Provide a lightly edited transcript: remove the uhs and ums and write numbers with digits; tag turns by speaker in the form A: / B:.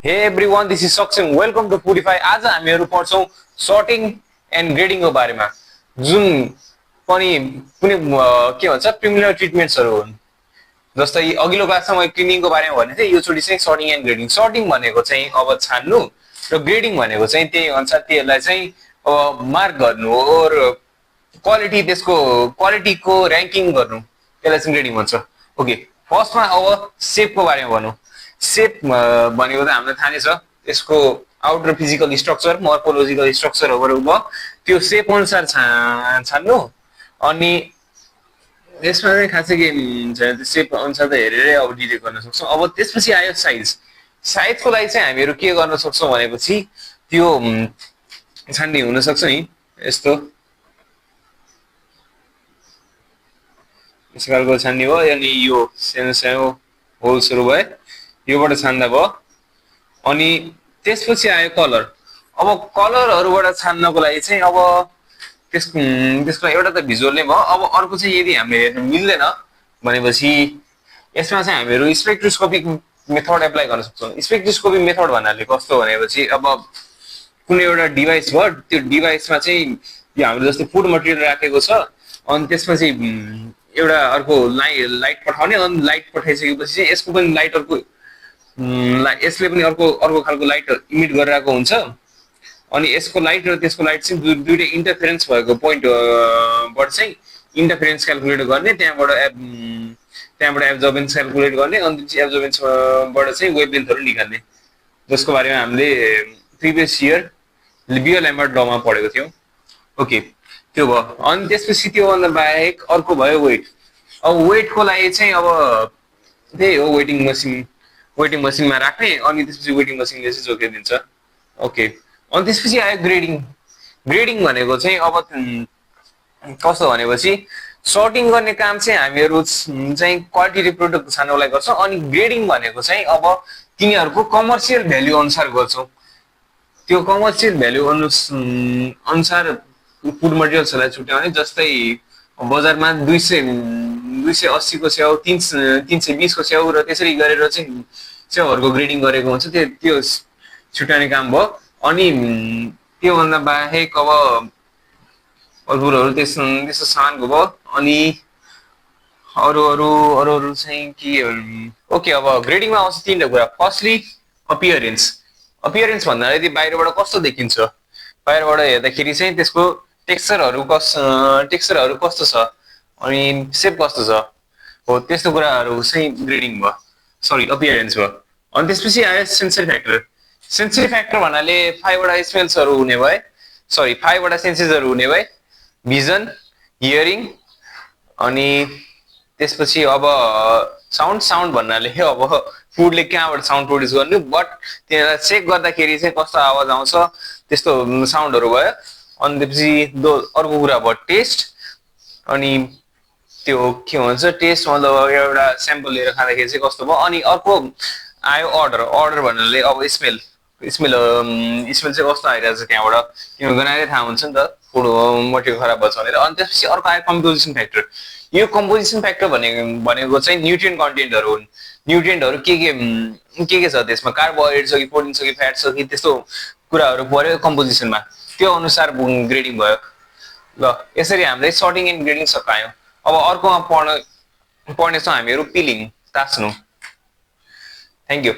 A: हे everyone, this is सक्सेम। Welcome to पुडिफाई। आज हामीहरू पढ्छौँ सर्टिङ एन्ड ग्रेडिङको बारेमा, जुन पनि कुनै के भन्छ प्रिलिमिनरी ट्रिटमेन्ट्सहरू हुन्। जस्तै अघिल्लो क्लासमा मैले क्लिनिङको बारेमा भनेको थिएँ, योचोटि चाहिँ सर्टिङ एन्ड ग्रेडिङ। सर्टिङ भनेको चाहिँ अब छान्नु, र ग्रेडिङ भनेको चाहिँ त्यही अनुसार त्यसलाई चाहिँ मार्क गर्नु र क्वालिटी, त्यसको क्वालिटीको ऱ्याङ्किङ गर्नु, त्यसलाई चाहिँ ग्रेडिङ भन्छ। ओके, फर्स्टमा अब सेपको बारेमा भनौँ। सेप भनेको त हामीलाई थाहा नै छ, यसको आउटर फिजिकल स्ट्रक्चर, मोर्फोलोजिकल स्ट्रक्चरहरू भयो, त्यो सेप अनुसार छान्नु। अनि यसमा चाहिँ खासै के हुन्छ, सेप अनुसार त हेरेरै अब डिटेक्ट गर्न सक्छौँ। अब त्यसपछि आयो साइज। साइजको लागि चाहिँ हामीहरू के गर्न सक्छौँ भनेपछि त्यो छान्ने हुनसक्छ नि, यस्तो यस खालको छान्ने भयो। अनि यो सानो सानो होल्सहरू भयो, योबाट छान्दा भयो। अनि त्यसपछि आयो कलर। अब कलरहरूबाट छान्नको लागि चाहिँ अब त्यसको एउटा त भिजुअल नै भयो। अब अर्को चाहिँ यदि हामीले हेर्नु मिल्दैन भनेपछि यसमा चाहिँ हामीहरू स्पेक्ट्रोस्कोपिक मेथड एप्लाई गर्न सक्छौँ। स्पेक्ट्रोस्कोपिक मेथड भन्नाले कस्तो भनेपछि, अब कुनै एउटा डिभाइस भयो, त्यो डिभाइसमा चाहिँ यो हाम्रो जस्तै फुड मटेरियल राखेको छ, अनि त्यसपछि एउटा अर्को लाइट पठाउने, अनि लाइट पठाइसकेपछि चाहिँ यसको पनि लाइट अर्को यसले पनि अर्को खालको लाइट इमिट गरिरहेको हुन्छ। अनि यसको लाइट र त्यसको लाइट चाहिँ दुईटै इन्टरफेरेन्स भएको पोइन्टबाट चाहिँ इन्टरफेरेन्स क्यालकुलेट गर्ने, त्यहाँबाट एब्जर्बेन्स क्यालकुलेट गर्ने, अनि एब्जर्बेन्सबाट चाहिँ वेभलेन्थहरू निकाल्ने, जसको बारेमा हामीले प्रिभियस इयर बियो-ल्याम्बर्ट लमा पढेको थियौँ। ओके, त्यो भयो। अनि त्यसपछि त्योभन्दा बाहेक अर्को भयो वेट। अब वेटको लागि चाहिँ अब त्यही हो, वेटिङ मसिनमा राख्ने, अनि त्यसपछि वेटिङ मसिनले चाहिँ जोगिदिन्छ। ओके, अनि त्यसपछि आयो ग्रेडिङ। ग्रेडिङ भनेको चाहिँ अब कस्तो भनेपछि, सर्टिङ गर्ने काम चाहिँ हामीहरू चाहिँ क्वालिटी प्रोडक्ट छान्नको लागि गर्छौँ। अनि ग्रेडिङ भनेको चाहिँ अब तिनीहरूको कमर्सियल भ्याल्यु अनुसार गर्छौँ। त्यो कमर्सियल भ्याल्यु अनुसार फुड मटेरियल्सहरूलाई छुट्याउने। जस्तै बजारमा 280 को स्याउ, 320 को स्याउ, र त्यसरी गरेर चाहिँ स्याउहरूको ग्रेडिङ गरेको हुन्छ, त्यो छुट्याउने काम भयो। अनि त्योभन्दा बाहेक अब अरूहरू त्यस्तो सामानको भयो। अनि अरू चाहिँ के। ओके, अब ग्रेडिङमा आउँछ तीनवटा कुरा। फर्स्टली अपियरेन्स भन्दा यदि बाहिरबाट कस्तो देखिन्छ, बाहिरबाट हेर्दाखेरि चाहिँ त्यसको टेक्सचरहरू कस्तो छ, अनि सेप कस्तो छ, हो त्यस्तो कुराहरू चाहिँ ग्रेडिङ भयो, अपियरेन्स भयो। अनि त्यसपछि आयो सेन्सरी फ्याक्टर। सेन्सरी फ्याक्टर भन्नाले 5वटा स्मेल्सहरू हुने भए, 5वटा सेन्सेसहरू हुने भए, भिजन, हियरिङ, अनि त्यसपछि अब साउन्ड भन्नाले अब फुडले कहाँबाट साउन्ड प्रड्युस गर्नु, बट तिनीहरूलाई चेक गर्दाखेरि चाहिँ कस्तो आवाज आउँछ, त्यस्तो साउन्डहरू भयो। अनि त्यसपछि अर्को कुरा भयो टेस्ट। अनि त्यो के भन्छ, टेस्ट मतलब एउटा स्याम्पल लिएर खाँदाखेरि चाहिँ कस्तो भयो। अनि अर्को आयो अर्डर भन्नाले अब स्मेल चाहिँ कस्तो आइरहेको छ त्यहाँबाट, किनभने गनाएरै थाहा हुन्छ नि त फुड मटेरियल खराब भएछ भनेर। अनि त्यसपछि अर्को आयो कम्पोजिसन फ्याक्टर। यो कम्पोजिसन फ्याक्टर भनेको चाहिँ न्युट्रिएन्ट कन्टेन्टहरू हुन्। न्युट्रिएन्टहरू के छ त्यसमा, कार्बोहाइड्रेट छ कि प्रोटिन छ कि फ्याट छ कि, त्यस्तो कुराहरू पर्यो कम्पोजिसनमा। त्यो अनुसार ग्रेडिङ भयो। ल, यसरी हामीले सर्टिङ एन्ड ग्रेडिङ सकायौँ। अब अर्कोमा पढ्नेछौँ हामीहरू पिलिङ, तास्नु। Thank you.